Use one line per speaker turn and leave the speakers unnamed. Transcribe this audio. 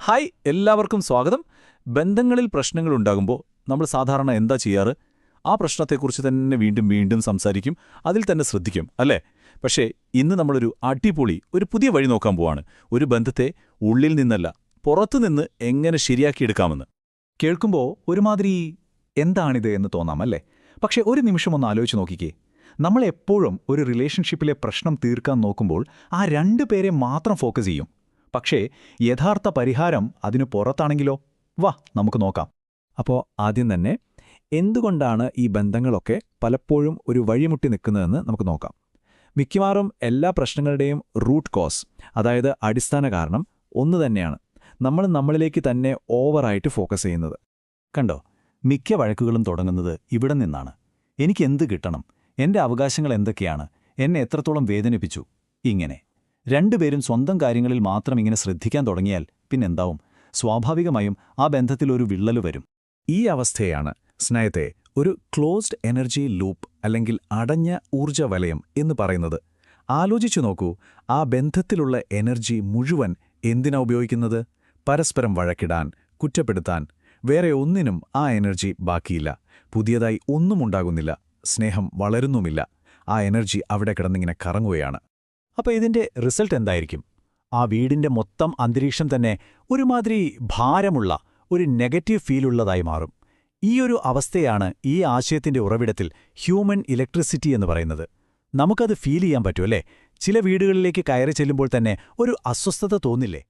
Hi എല്ലാവർക്കും സ്വാഗതം. ബന്ധങ്ങളിൽ പ്രശ്നങ്ങളുണ്ടാകുമ്പോൾ നമ്മൾ സാധാരണ എന്താ ചെയ്യാറ്? ആ പ്രശ്നത്തെക്കുറിച്ച് തന്നെ വീണ്ടും വീണ്ടും സംസാരിക്കും, അതിൽ തന്നെ ശ്രദ്ധിക്കും, അല്ലേ? പക്ഷേ ഇന്ന് നമ്മളൊരു അടിപൊളി ഒരു പുതിയ വഴി നോക്കാൻ പോവാണ്. ഒരു ബന്ധത്തെ ഉള്ളിൽ നിന്നല്ല, പുറത്തുനിന്ന് എങ്ങനെ ശരിയാക്കിയെടുക്കാമെന്ന്.
കേൾക്കുമ്പോൾ ഒരുമാതിരി എന്താണിത് എന്ന് തോന്നാം, അല്ലേ? പക്ഷെ ഒരു നിമിഷം ഒന്ന് ആലോചിച്ച് നോക്കിക്കേ. നമ്മളെപ്പോഴും ഒരു റിലേഷൻഷിപ്പിലെ പ്രശ്നം തീർക്കാൻ നോക്കുമ്പോൾ ആ രണ്ടു പേരെ മാത്രം ഫോക്കസ് ചെയ്യും. പക്ഷേ യഥാർത്ഥ പരിഹാരം അതിനു പുറത്താണെങ്കിലോ? വാ നമുക്ക് നോക്കാം.
അപ്പോൾ ആദ്യം തന്നെ എന്തുകൊണ്ടാണ് ഈ ബന്ധങ്ങളൊക്കെ പലപ്പോഴും ഒരു വഴിമുട്ടി നിൽക്കുന്നതെന്ന് നമുക്ക് നോക്കാം. മിക്കവാറും എല്ലാ പ്രശ്നങ്ങളുടെയും റൂട്ട് കോസ്, അതായത് അടിസ്ഥാന കാരണം ഒന്നു തന്നെയാണ്. നമ്മളിലേക്ക് തന്നെ ഓവറായിട്ട് ഫോക്കസ് ചെയ്യുന്നത്.
കണ്ടോ, മിക്ക വഴക്കുകളും തുടങ്ങുന്നത് ഇവിടെ നിന്നാണ്. എനിക്കെന്ത് കിട്ടണം, എൻ്റെ അവകാശങ്ങൾ എന്തൊക്കെയാണ്, എന്നെ എത്രത്തോളം വേദനിപ്പിച്ചു, ഇങ്ങനെ. രണ്ടുപേരും സ്വന്തം കാര്യങ്ങളിൽ മാത്രം ഇങ്ങനെ ശ്രദ്ധിക്കാൻ തുടങ്ങിയാൽ പിന്നെന്താവും? സ്വാഭാവികമായും ആ ബന്ധത്തിലൊരു വിള്ളല് വരും.
ഈ അവസ്ഥയാണ് സ്നേഹത്തെ ഒരു ക്ലോസ്ഡ് എനർജി ലൂപ്പ് അല്ലെങ്കിൽ അടഞ്ഞ ഊർജ്ജ വലയം എന്ന് പറയുന്നത്. ആലോചിച്ചു നോക്കൂ, ആ ബന്ധത്തിലുള്ള എനർജി മുഴുവൻ എന്തിനാ ഉപയോഗിക്കുന്നത്? പരസ്പരം വഴക്കിടാൻ, കുറ്റപ്പെടുത്താൻ. വേറെ ഒന്നിനും ആ എനർജി ബാക്കിയില്ല. പുതിയതായി ഒന്നും ഉണ്ടാകുന്നില്ല, സ്നേഹം വളരുന്നുമില്ല. ആ എനർജി അവിടെ കിടന്നിങ്ങനെ കറങ്ങുകയാണ്.
അപ്പോൾ ഇതിൻ്റെ റിസൾട്ട് എന്തായിരിക്കും? ആ വീടിൻ്റെ മൊത്തം അന്തരീക്ഷം തന്നെ ഒരുമാതിരി ഭാരമുള്ള, ഒരു നെഗറ്റീവ് ഫീലുള്ളതായി മാറും. ഈയൊരു അവസ്ഥയാണ് ഈ ആശയത്തിൻ്റെ ഉറവിടത്തിൽ ഹ്യൂമൻ ഇലക്ട്രിസിറ്റി എന്ന് പറയുന്നത്. നമുക്കത് ഫീൽ ചെയ്യാൻ പറ്റുമല്ലേ? ചില വീടുകളിലേക്ക് കയറി ചെല്ലുമ്പോൾ തന്നെ ഒരു അസ്വസ്ഥത തോന്നില്ലേ?